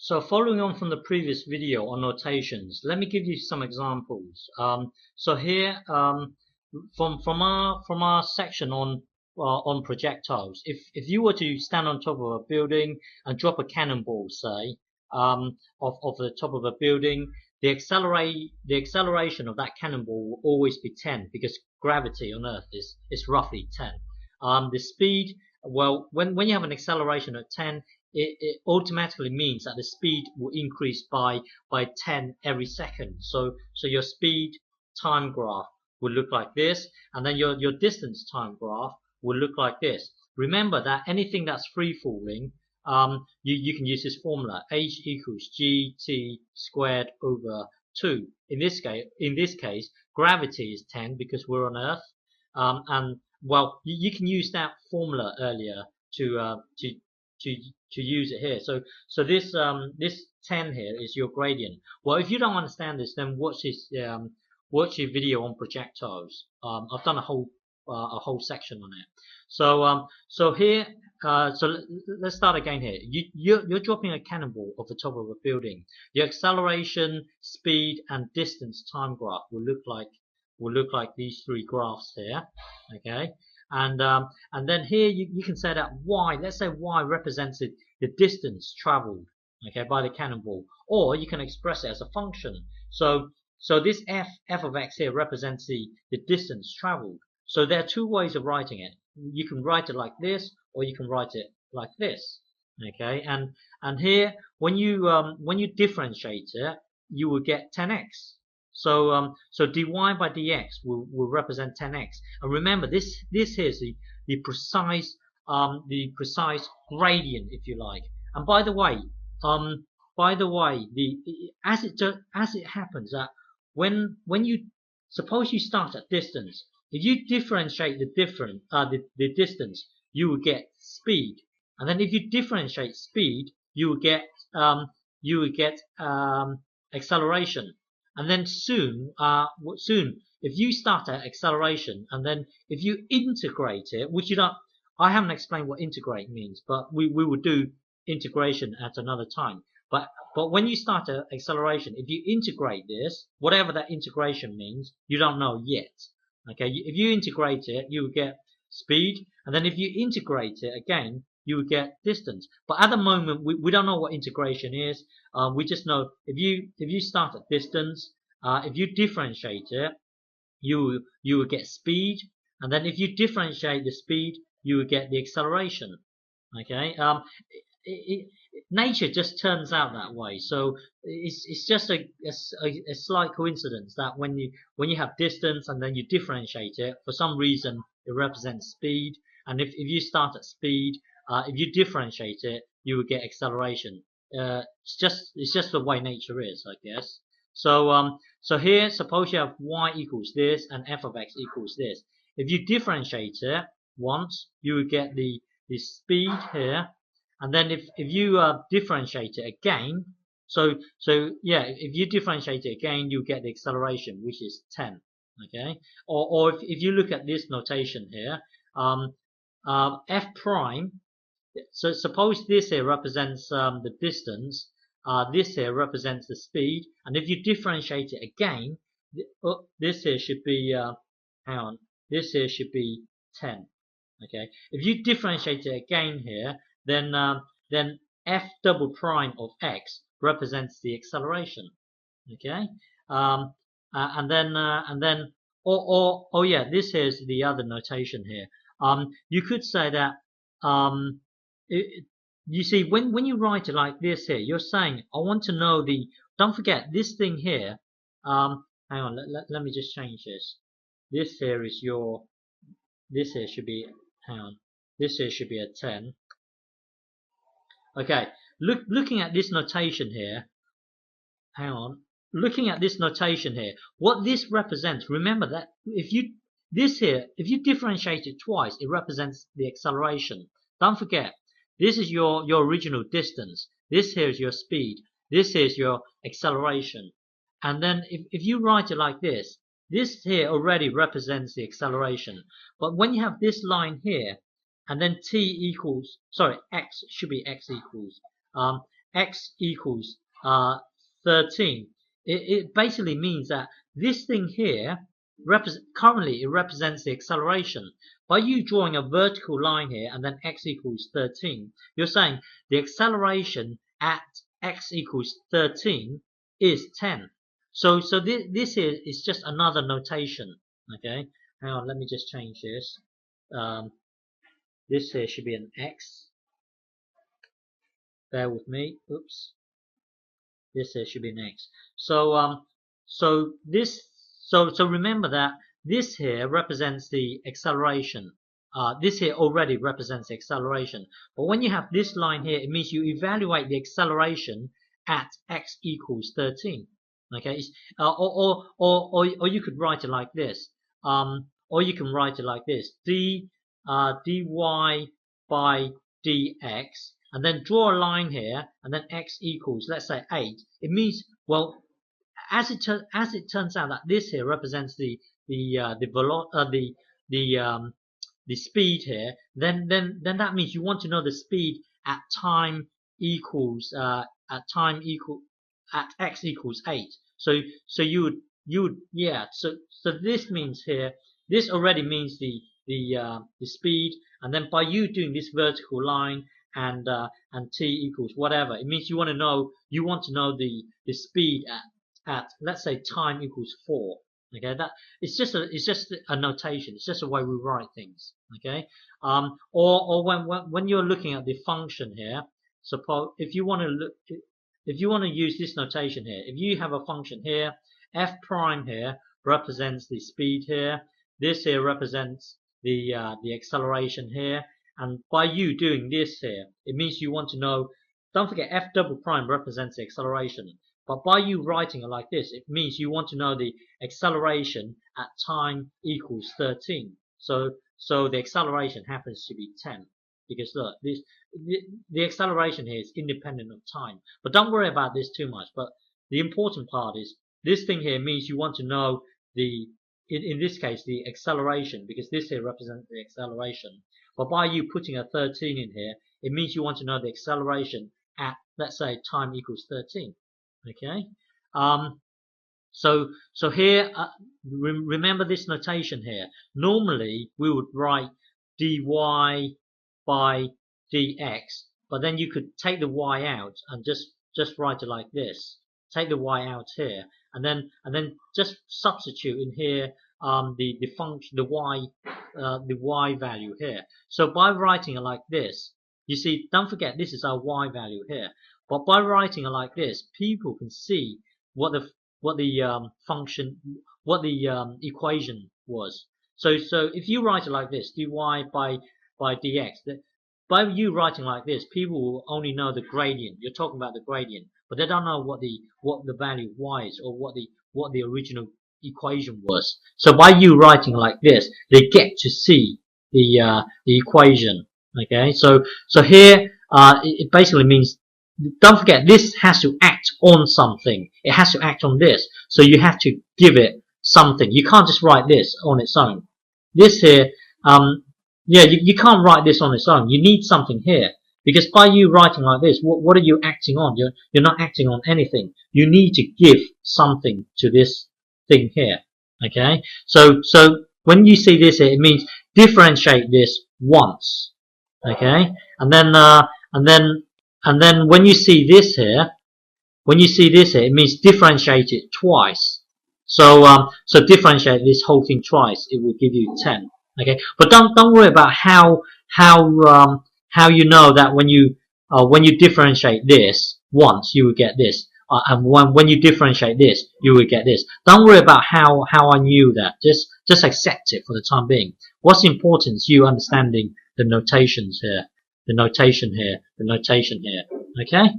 So following on from the previous video on notations, let me give you some examples. So here, from our section on projectiles, if you were to stand on top of a building and drop a cannonball, say, off the top of a building, the acceleration of that cannonball will always be 10 because gravity on Earth is roughly 10. The speed, well, when you have an acceleration at 10, it automatically means that the speed will increase by 10 every second. So your speed time graph will look like this, and then your distance time graph will look like this. Remember that anything that's free falling, you can use this formula: h equals gt squared over 2. In this case, gravity is 10 because we're on Earth, and well, you can use that formula earlier to use it here. So this 10 here is your gradient. Well, if you don't understand this, then watch a video on projectiles. I've done a whole section on it. So here, let's start again here. You're dropping a cannonball off the top of a building. Your acceleration, speed, and distance time graph will look like these three graphs here. Okay. And then here you can say that y, let's say y represents the distance traveled, okay, by the cannonball, or you can express it as a function. So this f of x here represents the distance traveled. So there are two ways of writing it. You can write it like this, or you can write it like this, okay. And here when you differentiate it, you will get 10x. So dy by dx will represent 10x. And remember, this here is the precise gradient, if you like. And by the way, as it happens that when you suppose you start at distance, if you differentiate the distance, you will get speed. And then if you differentiate speed, you will get acceleration. And then soon, if you start at acceleration, and then if you integrate it, which I haven't explained what integrate means, but we will do integration at another time. But when you start at acceleration, if you integrate this, whatever that integration means, you don't know yet. Okay, if you integrate it, you will get speed, and then if you integrate it again, you will get distance. But at the moment, we don't know what integration is. We just know if you start at distance, if you differentiate it, you will get speed, and then if you differentiate the speed, you will get the acceleration. Okay, nature just turns out that way. So it's just a slight coincidence that when you have distance and then you differentiate it, for some reason it represents speed, and if you start at speed, if you differentiate it, you will get acceleration. It's just the way nature is, I guess. So here, suppose you have y equals this and f of x equals this. If you differentiate it once, you will get the speed here, and then if you differentiate it again, so yeah, if you differentiate it again, you get the acceleration, which is 10. Okay, or if you look at this notation here, f prime. So suppose this here represents the distance, this here represents the speed, and if you differentiate it again, this here should be this here should be 10. Okay, if you differentiate it again here, then f double prime of x represents the acceleration. Okay, and then oh yeah, this here is the other notation here. You could say that you see, when you write it like this here, you're saying, I want to know the, don't forget this thing here, hang on, let me just change this. This here is your, this here should be, hang on, this here should be a 10. Okay, looking at this notation here, hang on, looking at this notation here, what this represents, remember that if you differentiate it twice, it represents the acceleration. Don't forget, this is your original distance. This here is your speed. This here is your acceleration. And then if you write it like this here already represents the acceleration. But when you have this line here, and then t equals, sorry, x should be x equals, x equals 13, it basically means that this thing here currently it represents the acceleration. By you drawing a vertical line here and then x equals 13, you're saying the acceleration at x equals 13 is 10. So this here is just another notation. Okay, hang on, let me just change this. This here should be an x. Bear with me. Oops. This here should be an x. So so remember that this here represents the acceleration. This here already represents the acceleration. But when you have this line here, it means you evaluate the acceleration at x equals 13. Okay, or you could write it like this. Or you can write it like this: dy by dx, and then draw a line here, and then x equals, let's say, 8. It means, well, as it turns out that this here represents the speed here, then that means you want to know the speed at time equals at x equals 8. So you would yeah. So this means here, this already means the speed, and then by you doing this vertical line and t equals whatever, it means you want to know the speed at let's say time equals 4. Okay, that it's just a notation. It's just a way we write things. Okay, or when you're looking at the function here, suppose if you want to use this notation here, if you have a function here, f prime here represents the speed here, this here represents the acceleration here, and by you doing this here, it means you want to know. Don't forget, f double prime represents the acceleration. But by you writing it like this, it means you want to know the acceleration at time equals 13. So the acceleration happens to be 10. Because look, the acceleration here is independent of time. But don't worry about this too much. But the important part is this thing here means you want to know in this case, the acceleration, because this here represents the acceleration. But by you putting a 13 in here, it means you want to know the acceleration at, let's say, time equals 13. Okay, so here, remember this notation here. Normally we would write dy by dx, but then you could take the y out and just write it like this. Take the y out here, and then just substitute in here the function, the y value here. So by writing it like this, you see, don't forget this is our y value here. But by writing it like this, people can see what the equation was. So if you write it like this, dy by dx, by you writing like this, people will only know the gradient. You're talking about the gradient, but they don't know what the value y is, or what the original equation was. So by you writing like this, they get to see the equation. Okay, so here it basically means, don't forget, this has to act on something. It has to act on this. So you have to give it something. You can't just write this on its own. This here, yeah, you can't write this on its own. You need something here. Because by you writing like this, what are you acting on? You're not acting on anything. You need to give something to this thing here. Okay? So when you see this here, it means differentiate this once. Okay? And then when you see this here, it means differentiate it twice. So differentiate this whole thing twice, it will give you 10. Okay, but don't worry about how you know that when you differentiate this once, you will get this, and when you differentiate this, you will get this. Don't worry about how I knew that. Just accept it for the time being. What's important is you understanding the notations here. The notation here, the notation here. Okay?